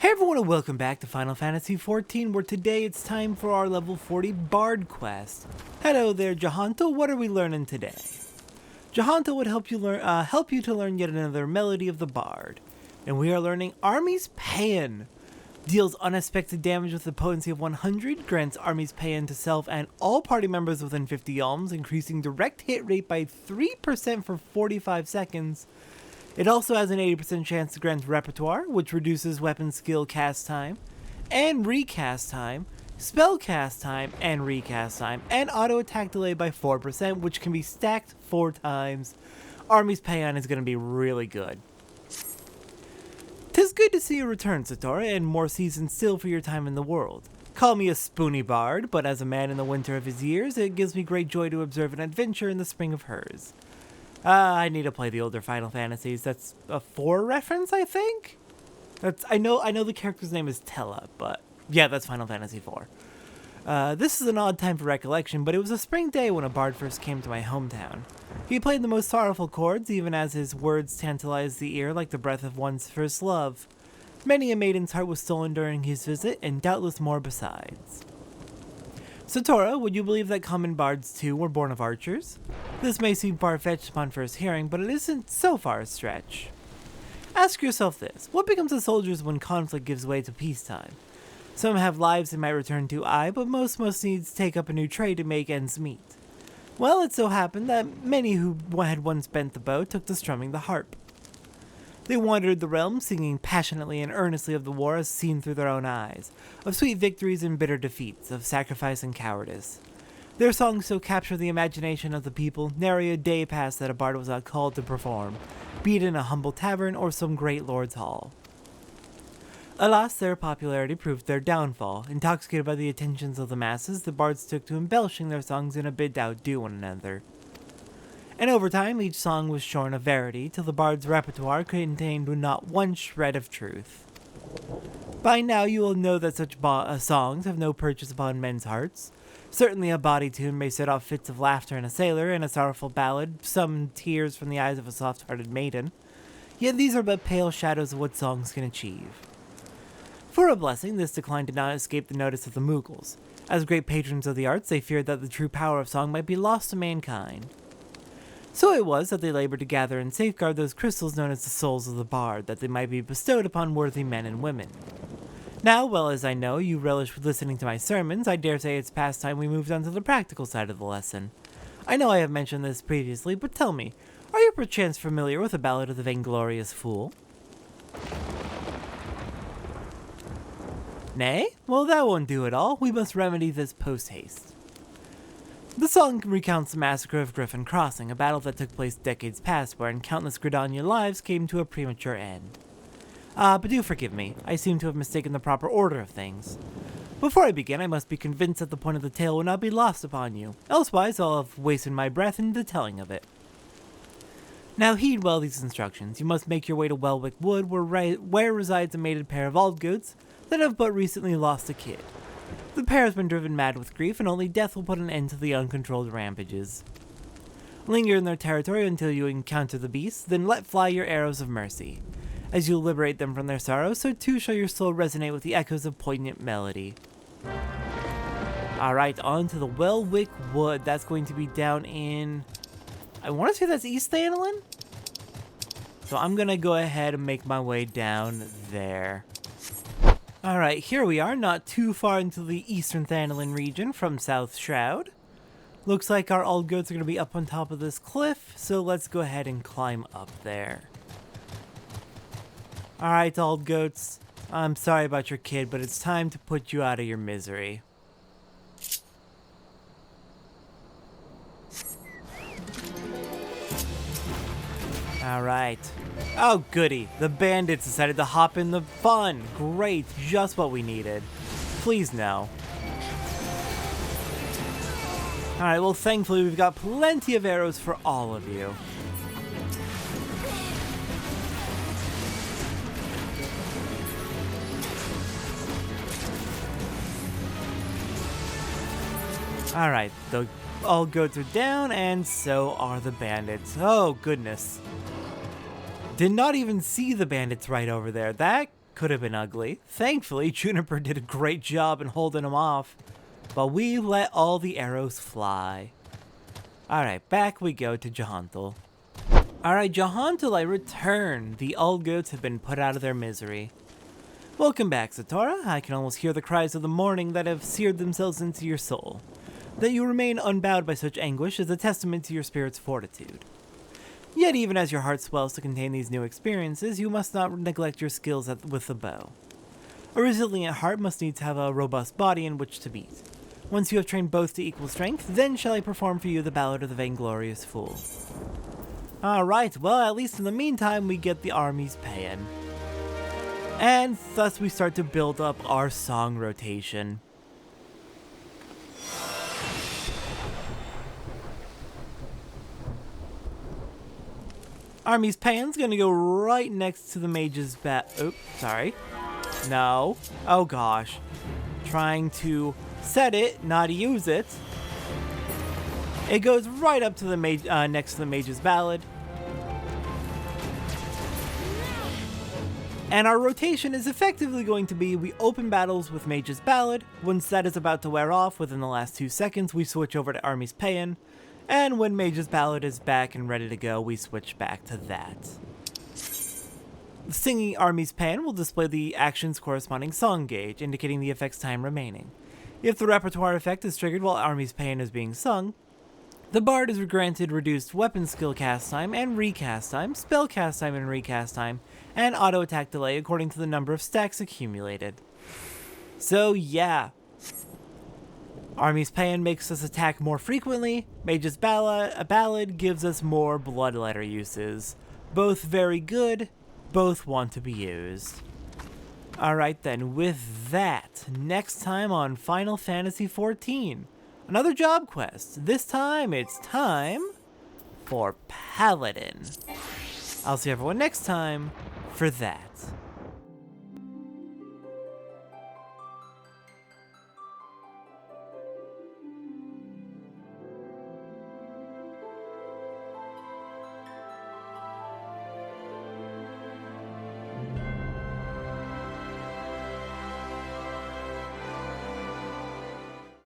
Hey everyone and welcome back to Final Fantasy XIV, where today it's time for our level 40 Bard quest. Hello there, Jahanto. What are we learning today? Jahanto would help you to learn yet another melody of the Bard, and we are learning Army's Paean. Deals unexpected damage with a potency of 100, grants Army's Paean to self and all party members within 50 alms, increasing direct hit rate by 3% for 45 seconds. It also has an 80% chance to grant repertoire, which reduces weapon skill cast time, and recast time, spell cast time, and recast time, and auto attack delay by 4%, which can be stacked 4 times. Army's Paean is going to be really good. 'Tis good to see you return, Satora, and more seasons still for your time in the world. Call me a spoony bard, but as a man in the winter of his years, it gives me great joy to observe an adventure in the spring of hers. I need to play the older Final Fantasies. That's a 4 reference, I think? I know the character's name is Tella, but yeah, that's Final Fantasy IV. This is an odd time for recollection, but it was a spring day when a bard first came to my hometown. He played the most sorrowful chords, even as his words tantalized the ear like the breath of one's first love. Many a maiden's heart was stolen during his visit, and doubtless more besides. Satora, would you believe that common bards too were born of archers? This may seem far-fetched upon first hearing, but it isn't so far a stretch. Ask yourself this: what becomes of soldiers when conflict gives way to peacetime? Some have lives they might return to, but most needs take up a new trade to make ends meet. Well, it so happened that many who had once bent the bow took to strumming the harp. They wandered the realm, singing passionately and earnestly of the war as seen through their own eyes, of sweet victories and bitter defeats, of sacrifice and cowardice. Their songs so captured the imagination of the people, nary a day passed that a bard was not called to perform, be it in a humble tavern or some great lord's hall. Alas, their popularity proved their downfall. Intoxicated by the attentions of the masses, the bards took to embellishing their songs in a bid to outdo one another. And over time, each song was shorn of verity, till the bard's repertoire contained not one shred of truth. By now you will know that such songs have no purchase upon men's hearts. Certainly a bawdy tune may set off fits of laughter in a sailor, and a sorrowful ballad summon tears from the eyes of a soft-hearted maiden. Yet these are but pale shadows of what songs can achieve. For a blessing, this decline did not escape the notice of the Mughals. As great patrons of the arts, they feared that the true power of song might be lost to mankind. So it was that they labored to gather and safeguard those crystals known as the souls of the bard, that they might be bestowed upon worthy men and women. Now, well as I know you relish with listening to my sermons, I dare say it's past time we moved on to the practical side of the lesson. I know I have mentioned this previously, but tell me, are you perchance familiar with the Ballad of the Vainglorious Fool? Nay? Well, that won't do at all. We must remedy this post-haste. The song recounts the massacre of Griffin Crossing, a battle that took place decades past, wherein countless Gridania lives came to a premature end. But do forgive me, I seem to have mistaken the proper order of things. Before I begin, I must be convinced that the point of the tale will not be lost upon you, elsewise I'll have wasted my breath in the telling of it. Now heed well these instructions. You must make your way to Welwick Wood, where resides a mated pair of aldgoats that have but recently lost a kid. The pair has been driven mad with grief, and only death will put an end to the uncontrolled rampages. Linger in their territory until you encounter the beasts, then let fly your arrows of mercy. As you liberate them from their sorrow, so too shall your soul resonate with the echoes of poignant melody. Alright, on to the Welwick Wood. That's going to be down in... I want to say that's East Thanalin? So I'm going to go ahead and make my way down there. Alright, here we are, not too far into the Eastern Thanalin region from South Shroud. Looks like our aldgoats are going to be up on top of this cliff, so let's go ahead and climb up there. Alright, aldgoats, I'm sorry about your kid, but it's time to put you out of your misery. Alright. Oh goody, the bandits decided to hop in the fun. Great, just what we needed. Please no. Alright, well thankfully we've got plenty of arrows for all of you. Alright, the aldgoats are down and so are the bandits. Oh goodness. Did not even see the bandits right over there. That could have been ugly. Thankfully, Juniper did a great job in holding him off, but we let all the arrows fly. Alright, back we go to Jahantul. Alright, Jahantul, I return. The aldgoats have been put out of their misery. Welcome back, Zatora. I can almost hear the cries of the morning that have seared themselves into your soul. That you remain unbowed by such anguish is a testament to your spirit's fortitude. Yet even as your heart swells to contain these new experiences, you must not neglect your skills with the bow. A resilient heart must needs have a robust body in which to beat. Once you have trained both to equal strength, then shall I perform for you the Ballad of the Vainglorious Fool. Alright, well at least in the meantime we get the army's pay-in. And thus we start to build up our song rotation. Army's Pan's gonna go right next to the mage's oops, sorry. No. Oh gosh. Trying to set it, not use it. It goes right up to the next to the mage's ballad. And our rotation is effectively going to be, we open battles with Mage's Ballad. Once that is about to wear off within the last 2 seconds, we switch over to Army's Paean. And when Mage's Ballad is back and ready to go, we switch back to that. Singing Army's Paean will display the action's corresponding song gauge, indicating the effect's time remaining. If the repertoire effect is triggered while Army's Paean is being sung, the bard is granted reduced weapon skill cast time and recast time, spell cast time and recast time, and auto attack delay according to the number of stacks accumulated. So yeah, Army's Paean makes us attack more frequently, Mage's Ballad gives us more bloodletter uses. Both very good, both want to be used. Alright then, with that, next time on Final Fantasy XIV, another job quest. This time, it's time for Paladin. I'll see everyone next time for that.